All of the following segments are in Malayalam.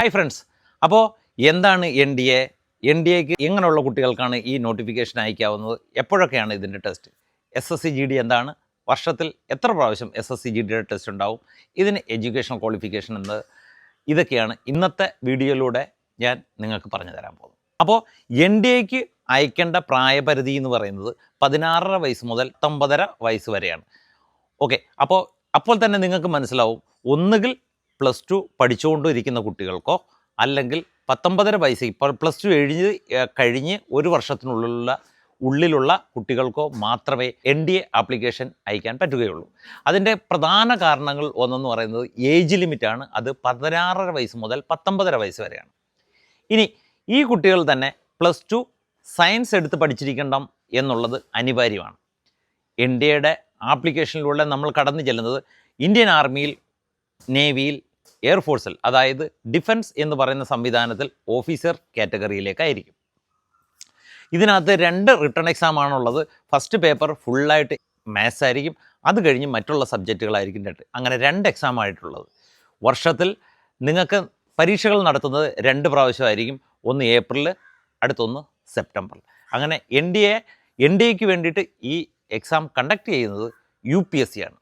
ഹായ് ഫ്രണ്ട്സ്, അപ്പോൾ എന്താണ് NDA? NDAക്ക് എങ്ങനെയുള്ള കുട്ടികൾക്കാണ് ഈ നോട്ടിഫിക്കേഷൻ അയക്കാവുന്നത്? എപ്പോഴൊക്കെയാണ് ഇതിൻ്റെ ടെസ്റ്റ്? SSC-GD എന്താണ്? വർഷത്തിൽ എത്ര പ്രാവശ്യം SSC-GDയുടെ ടെസ്റ്റ് ഉണ്ടാവും? ഇതിന് എഡ്യൂക്കേഷണൽ ക്വാളിഫിക്കേഷൻ എന്ത്? ഇതൊക്കെയാണ് ഇന്നത്തെ വീഡിയോയിലൂടെ ഞാൻ നിങ്ങൾക്ക് പറഞ്ഞു തരാൻ പോകുന്നത്. അപ്പോൾ NDAക്ക് അയക്കേണ്ട പ്രായപരിധി എന്ന് പറയുന്നത് 16.5 വയസ്സ് മുതൽ 19.5 വയസ്സ് വരെയാണ്. ഓക്കെ, അപ്പോൾ തന്നെ നിങ്ങൾക്ക് മനസ്സിലാവും, ഒന്നുകിൽ +2 പഠിച്ചുകൊണ്ടിരിക്കുന്ന കുട്ടികൾക്കോ അല്ലെങ്കിൽ 19.5 വയസ്സ് ഇപ്പോൾ +2 കഴിഞ്ഞ് ഒരു വർഷത്തിനുള്ളിലുള്ള കുട്ടികൾക്കോ മാത്രമേ NDA ആപ്ലിക്കേഷൻ അയക്കാൻ പറ്റുകയുള്ളൂ. അതിൻ്റെ പ്രധാന കാരണങ്ങൾ ഒന്നെന്ന് പറയുന്നത് ഏജ് ലിമിറ്റാണ്. അത് 16.5 വയസ്സ് മുതൽ 19.5 വയസ്സ് വരെയാണ്. ഇനി ഈ കുട്ടികൾ തന്നെ +2 സയൻസ് എടുത്ത് പഠിച്ചിരിക്കണം എന്നുള്ളത് അനിവാര്യമാണ്. NDAയുടെ ആപ്ലിക്കേഷനിലൂടെ നമ്മൾ കടന്നു ചെല്ലുന്നത് ഇന്ത്യൻ ആർമിയിൽ, നേവിയിൽ, എയർഫോഴ്സിൽ, അതായത് ഡിഫൻസ് എന്ന് പറയുന്ന സംവിധാനത്തിൽ ഓഫീസർ കാറ്റഗറിയിലേക്കായിരിക്കും. ഇതിനകത്ത് 2 റിട്ടൺ എക്സാം ആണുള്ളത്. ഫസ്റ്റ് പേപ്പർ ഫുള്ളായിട്ട് മാത്സ് ആയിരിക്കും, അത് കഴിഞ്ഞ് മറ്റുള്ള സബ്ജക്റ്റുകളായിരിക്കും 2. അങ്ങനെ 2 എക്സാം ആയിട്ടുള്ളത്. വർഷത്തിൽ നിങ്ങൾക്ക് പരീക്ഷകൾ നടത്തുന്നത് 2 പ്രാവശ്യമായിരിക്കും. ഒന്ന് ഏപ്രിൽ, അടുത്തൊന്ന് സെപ്റ്റംബറിൽ. അങ്ങനെ NDAക്ക് വേണ്ടിയിട്ട് ഈ എക്സാം കണ്ടക്ട് ചെയ്യുന്നത് UPSC ആണ്.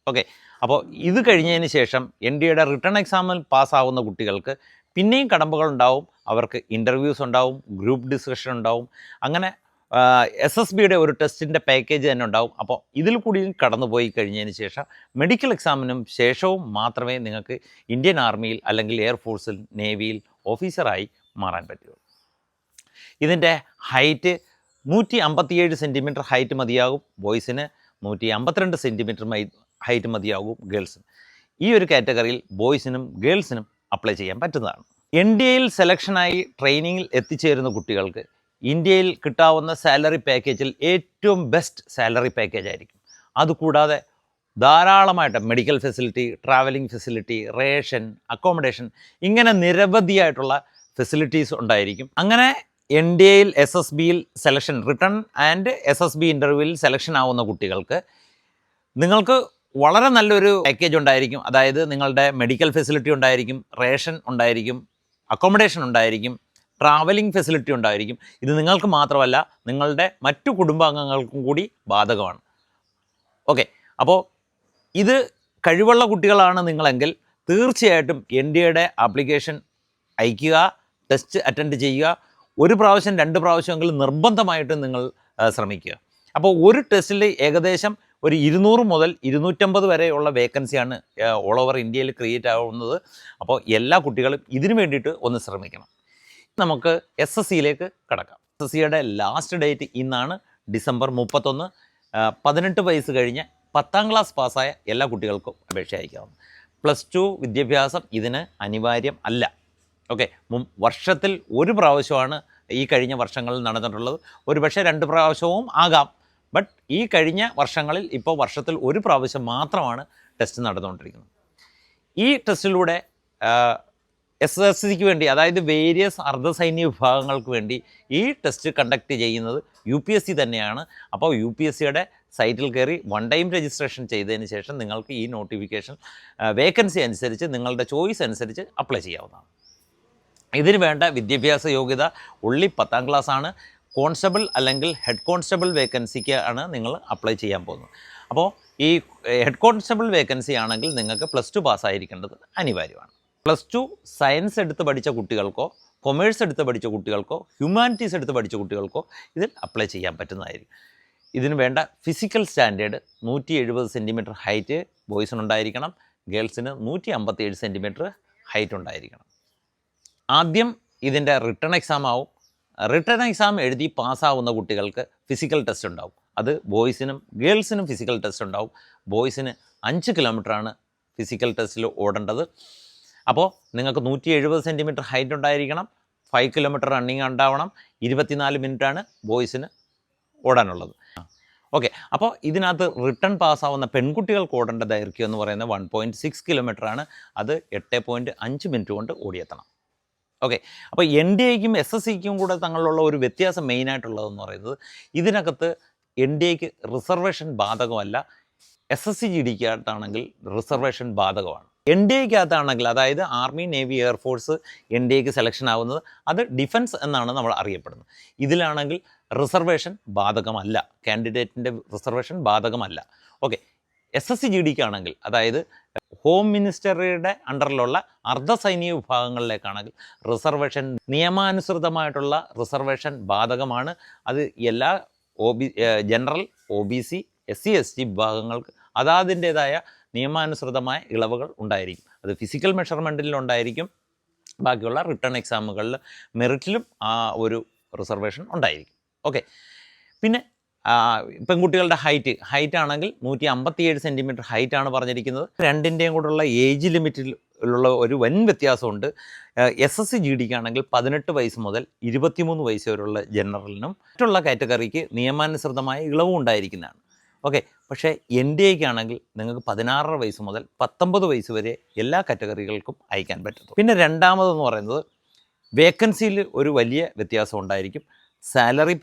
ഓക്കെ, അപ്പോൾ ഇത് കഴിഞ്ഞതിന് ശേഷം NDAയുടെ റിട്ടൺ എക്സാമിൽ പാസ്സാവുന്ന കുട്ടികൾക്ക് പിന്നെയും കടമ്പകളുണ്ടാവും. അവർക്ക് ഇൻ്റർവ്യൂസ് ഉണ്ടാവും, ഗ്രൂപ്പ് ഡിസ്കഷൻ ഉണ്ടാവും. അങ്ങനെ SSBയുടെ ഒരു ടെസ്റ്റിൻ്റെ പാക്കേജ് തന്നെ ഉണ്ടാവും. അപ്പോൾ ഇതിൽ കൂടിയും കടന്നുപോയി കഴിഞ്ഞതിന് ശേഷം മെഡിക്കൽ എക്സാമിനും ശേഷവും മാത്രമേ നിങ്ങൾക്ക് ഇന്ത്യൻ ആർമിയിൽ അല്ലെങ്കിൽ എയർഫോഴ്സിൽ, നേവിയിൽ ഓഫീസറായി മാറാൻ പറ്റുള്ളൂ. ഇതിൻ്റെ ഹൈറ്റ് 157 സെൻറ്റിമീറ്റർ ഹൈറ്റ് മതിയാകും ബോയ്സിന്, 152 സെൻറ്റിമീറ്റർ ഹൈറ്റ് മതിയാകും ഗേൾസിന്. ഈ ഒരു കാറ്റഗറിയിൽ ബോയ്സിനും ഗേൾസിനും അപ്ലൈ ചെയ്യാൻ പറ്റുന്നതാണ്. NDAയിൽ സെലക്ഷനായി ട്രെയിനിങ്ങിൽ എത്തിച്ചേരുന്ന കുട്ടികൾക്ക് ഇന്ത്യയിൽ കിട്ടാവുന്ന സാലറി പാക്കേജിൽ ഏറ്റവും ബെസ്റ്റ് സാലറി പാക്കേജ് ആയിരിക്കും. അതുകൂടാതെ ധാരാളമായിട്ട് medical facility, travelling facility, ration, accommodation, ഇങ്ങനെ നിരവധിയായിട്ടുള്ള ഫെസിലിറ്റീസ് ഉണ്ടായിരിക്കും. അങ്ങനെ NDAയിൽ SSBയിൽ സെലക്ഷൻ, റിട്ടൺ ആൻഡ് SSB ഇൻ്റർവ്യൂവിൽ സെലക്ഷൻ ആവുന്ന കുട്ടികൾക്ക് നിങ്ങൾക്ക് വളരെ നല്ലൊരു പാക്കേജ് ഉണ്ടായിരിക്കും. അതായത് നിങ്ങളുടെ മെഡിക്കൽ ഫെസിലിറ്റി ഉണ്ടായിരിക്കും, റേഷൻ ഉണ്ടായിരിക്കും, അക്കോമഡേഷൻ ഉണ്ടായിരിക്കും, ട്രാവലിംഗ് ഫെസിലിറ്റി ഉണ്ടായിരിക്കും. ഇത് നിങ്ങൾക്ക് മാത്രമല്ല, നിങ്ങളുടെ മറ്റു കുടുംബാംഗങ്ങൾക്കും കൂടി ബാധകമാണ്. ഓക്കെ, അപ്പോൾ ഇത് കഴിവുള്ള കുട്ടികളാണ് നിങ്ങളെങ്കിൽ തീർച്ചയായിട്ടും NDAയുടെ ആപ്ലിക്കേഷൻ അയയ്ക്കുക, ടെസ്റ്റ് അറ്റൻഡ് ചെയ്യുക. 1 പ്രാവശ്യം 2 പ്രാവശ്യമെങ്കിലും നിർബന്ധമായിട്ടും നിങ്ങൾ ശ്രമിക്കുക. അപ്പോൾ ഒരു ടെസ്റ്റിൽ ഏകദേശം ഒരു 200 മുതൽ 250 വരെയുള്ള വേക്കൻസിയാണ് ഓൾ ഓവർ ഇന്ത്യയിൽ ക്രിയേറ്റ് ആവുന്നത്. അപ്പോൾ എല്ലാ കുട്ടികളും ഇതിനു വേണ്ടിയിട്ട് ഒന്ന് ശ്രമിക്കണം. നമുക്ക് SSCയിലേക്ക് കടക്കാം. SSCയുടെ ലാസ്റ്റ് ഡേറ്റ് ഇന്നാണ്, ഡിസംബർ 31. 18 വയസ്സ് കഴിഞ്ഞ് 10ാം ക്ലാസ് പാസ്സായ എല്ലാ കുട്ടികൾക്കും അപേക്ഷ അയക്കാവുന്നു. +2 വിദ്യാഭ്യാസം ഇതിന് അനിവാര്യം അല്ല. ഓക്കെ, വർഷത്തിൽ 1 പ്രാവശ്യമാണ് ഈ കഴിഞ്ഞ വർഷങ്ങളിൽ നടന്നിട്ടുള്ളത്. ഒരുപക്ഷെ 2 പ്രാവശ്യവും ആകാം. ബട്ട് ഈ കഴിഞ്ഞ വർഷങ്ങളിൽ ഇപ്പോൾ വർഷത്തിൽ 1 പ്രാവശ്യം മാത്രമാണ് ടെസ്റ്റ് നടന്നുകൊണ്ടിരിക്കുന്നത്. ഈ ടെസ്റ്റിലൂടെ SSCക്ക് വേണ്ടി, അതായത് വേരിയസ് അർദ്ധസൈന്യ വിഭാഗങ്ങൾക്ക് വേണ്ടി ഈ ടെസ്റ്റ് കണ്ടക്ട് ചെയ്യുന്നത് UPSC തന്നെയാണ്. അപ്പോൾ UPSCയുടെ സൈറ്റിൽ കയറി 1 ടൈം രജിസ്ട്രേഷൻ ചെയ്തതിന് ശേഷം നിങ്ങൾക്ക് ഈ നോട്ടിഫിക്കേഷൻ വേക്കൻസി അനുസരിച്ച് നിങ്ങളുടെ ചോയ്സ് അനുസരിച്ച് അപ്ലൈ ചെയ്യാവുന്നതാണ്. ഇതിന് വേണ്ട വിദ്യാഭ്യാസ യോഗ്യത ഉള്ളി 10ാം ക്ലാസ് ആണ്. കോൺസ്റ്റബിൾ അല്ലെങ്കിൽ ഹെഡ് കോൺസ്റ്റബിൾ വേക്കൻസിക്ക് ആണ് നിങ്ങൾ അപ്ലൈ ചെയ്യാൻ പോകുന്നത്. അപ്പോൾ ഈ ഹെഡ് കോൺസ്റ്റബിൾ വേക്കൻസി ആണെങ്കിൽ നിങ്ങൾക്ക് +2 പാസ്സായിരിക്കേണ്ടത് അനിവാര്യമാണ്. +2 സയൻസ് എടുത്ത് പഠിച്ച കുട്ടികൾക്കോ, കൊമേഴ്സ് എടുത്ത് പഠിച്ച കുട്ടികൾക്കോ, ഹ്യൂമാനിറ്റീസ് എടുത്ത് പഠിച്ച കുട്ടികൾക്കോ ഇതിൽ അപ്ലൈ ചെയ്യാൻ പറ്റുന്നതായിരിക്കും. ഇതിന് വേണ്ട ഫിസിക്കൽ സ്റ്റാൻഡേർഡ് 170 സെൻറ്റിമീറ്റർ ഹൈറ്റ് ബോയ്സിനുണ്ടായിരിക്കണം, ഗേൾസിന് 157 സെൻറ്റിമീറ്റർ ഹൈറ്റ് ഉണ്ടായിരിക്കണം. ആദ്യം ഇതിൻ്റെ റിട്ടൺ എക്സാം ആവും. റിട്ടൺ എക്സാം എഴുതി പാസ്സാവുന്ന കുട്ടികൾക്ക് ഫിസിക്കൽ ടെസ്റ്റ് ഉണ്ടാവും. അത് ബോയ്സിനും ഗേൾസിനും ഫിസിക്കൽ ടെസ്റ്റ് ഉണ്ടാവും. ബോയ്സിന് 5 കിലോമീറ്ററാണ് ഫിസിക്കൽ ടെസ്റ്റിൽ ഓടേണ്ടത്. അപ്പോൾ നിങ്ങൾക്ക് 170 സെൻറ്റിമീറ്റർ ഹൈറ്റ് ഉണ്ടായിരിക്കണം, 5 കിലോമീറ്റർ റണ്ണിങ് ഉണ്ടാവണം, 24 മിനിറ്റാണ് ബോയ്സിന് ഓടാനുള്ളത്. ഓക്കെ, അപ്പോൾ ഇതിനകത്ത് റിട്ടൺ പാസ്സാവുന്ന പെൺകുട്ടികൾക്ക് ഓടേണ്ട ദൈർഘ്യം എന്ന് പറയുന്നത് 1.6 കിലോമീറ്ററാണ്. അത് 8.5 മിനിറ്റ് കൊണ്ട് ഓടിയെത്തണം. ഓക്കെ, അപ്പോൾ NDAയ്ക്കും SSCക്കും കൂടെ തങ്ങളിലുള്ള ഒരു വ്യത്യാസം മെയിനായിട്ടുള്ളതെന്ന് പറയുന്നത്, ഇതിനകത്ത് NDAയ്ക്ക് റിസർവേഷൻ ബാധകമല്ല, SSC-GD-ക്കകത്താണെങ്കിൽ റിസർവേഷൻ ബാധകമാണ്. NDA-ക്കകത്താണെങ്കിൽ, അതായത് ആർമി, നേവി, എയർഫോഴ്സ് NDA-ക്ക് സെലക്ഷൻ ആവുന്നത് അത് ഡിഫൻസ് എന്നാണ് നമ്മൾ അറിയപ്പെടുന്നത്. ഇതിലാണെങ്കിൽ റിസർവേഷൻ ബാധകമല്ല, കാൻഡിഡേറ്റിൻ്റെ റിസർവേഷൻ ബാധകമല്ല. ഓക്കെ, SSC-GD-ക്കാണെങ്കിൽ, അതായത് ഹോം മിനിസ്റ്ററിയുടെ അണ്ടറിലുള്ള അർദ്ധസൈനിക വിഭാഗങ്ങളിലേക്കാണെങ്കിൽ റിസർവേഷൻ, നിയമാനുസൃതമായിട്ടുള്ള റിസർവേഷൻ ബാധകമാണ്. അത് എല്ലാ ജനറൽ, OBC, SC/ST വിഭാഗങ്ങൾക്ക് അതാതിൻ്റേതായ നിയമാനുസൃതമായ ഇളവുകൾ ഉണ്ടായിരിക്കും. അത് ഫിസിക്കൽ മെഷർമെൻറ്റിലുണ്ടായിരിക്കും, ബാക്കിയുള്ള റിട്ടേൺ എക്സാമുകളിൽ മെറിറ്റിലും ആ ഒരു റിസർവേഷൻ ഉണ്ടായിരിക്കും. ഓക്കെ, പിന്നെ പെൺകുട്ടികളുടെ ഹൈറ്റ് ആണെങ്കിൽ 157 സെൻറ്റിമീറ്റർ ഹൈറ്റാണ് പറഞ്ഞിരിക്കുന്നത്. രണ്ടിൻ്റെയും കൂടെയുള്ള ഏജ് ലിമിറ്റിലുള്ള ഒരു വൻ വ്യത്യാസമുണ്ട്. SSC-GD-ക്കാണെങ്കിൽ 18 വയസ്സ് മുതൽ 23 വയസ്സ് വരെയുള്ള ജനറലിനും മറ്റുള്ള കാറ്റഗറിക്ക് നിയമാനുസൃതമായ ഇളവും ഉണ്ടായിരിക്കുന്നതാണ്. ഓക്കെ, പക്ഷേ NDA-ക്കാണെങ്കിൽ നിങ്ങൾക്ക് 16 വയസ്സ് മുതൽ 19 വയസ്സ് വരെ എല്ലാ കാറ്റഗറികൾക്കും അയക്കാൻ പറ്റുന്നു. പിന്നെ രണ്ടാമതെന്ന് പറയുന്നത് വേക്കൻസിയിൽ ഒരു വലിയ വ്യത്യാസം ഉണ്ടായിരിക്കും. സാലറി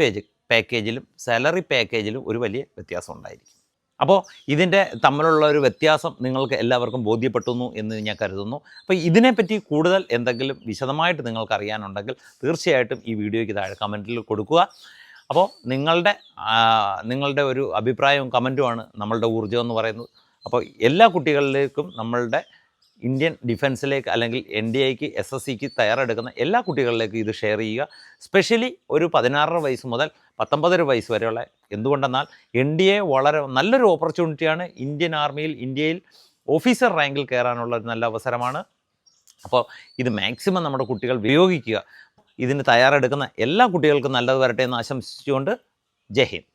പാക്കേജിലും ഒരു വലിയ വ്യത്യാസം ഉണ്ടായിരിക്കും. അപ്പോൾ ഇതിൻ്റെ തമ്മിലുള്ള ഒരു വ്യത്യാസം നിങ്ങൾക്ക് എല്ലാവർക്കും ബോധ്യപ്പെട്ടുന്നു എന്ന് ഞാൻ കരുതുന്നു. അപ്പോൾ ഇതിനെപ്പറ്റി കൂടുതൽ എന്തെങ്കിലും വിശദമായിട്ട് നിങ്ങൾക്ക് അറിയാനുണ്ടെങ്കിൽ തീർച്ചയായിട്ടും ഈ വീഡിയോയ്ക്ക് താഴെ കമൻറ്റിൽ കൊടുക്കുക. അപ്പോൾ നിങ്ങളുടെ ഒരു അഭിപ്രായവും കമൻറ്റുമാണ് നമ്മളുടെ ഊർജ്ജം എന്ന് പറയുന്നത്. അപ്പോൾ എല്ലാ കുട്ടികളിലേക്കും, നമ്മളുടെ ഇന്ത്യൻ ഡിഫൻസിലേക്ക് അല്ലെങ്കിൽ NDA-ക്ക്, SSC-ക്ക് തയ്യാറെടുക്കുന്ന എല്ലാ കുട്ടികളിലേക്കും ഇത് ഷെയർ ചെയ്യുക. സ്പെഷ്യലി ഒരു 16 വയസ്സ് മുതൽ 19 വയസ്സ് വരെയുള്ള. എന്തുകൊണ്ടെന്നാൽ NDA വളരെ നല്ലൊരു ഓപ്പർച്യൂണിറ്റിയാണ്. ഇന്ത്യൻ ആർമിയിൽ, ഇന്ത്യയിൽ ഓഫീസർ റാങ്കിൽ കയറാനുള്ള ഒരു നല്ല അവസരമാണ്. അപ്പോൾ ഇത് മാക്സിമം നമ്മുടെ കുട്ടികൾ ഉപയോഗിക്കുക. ഇതിന് തയ്യാറെടുക്കുന്ന എല്ലാ കുട്ടികൾക്കും നല്ലത് വരട്ടെ എന്ന് ആശംസിച്ചുകൊണ്ട് ജയ് ഹിന്ദ്.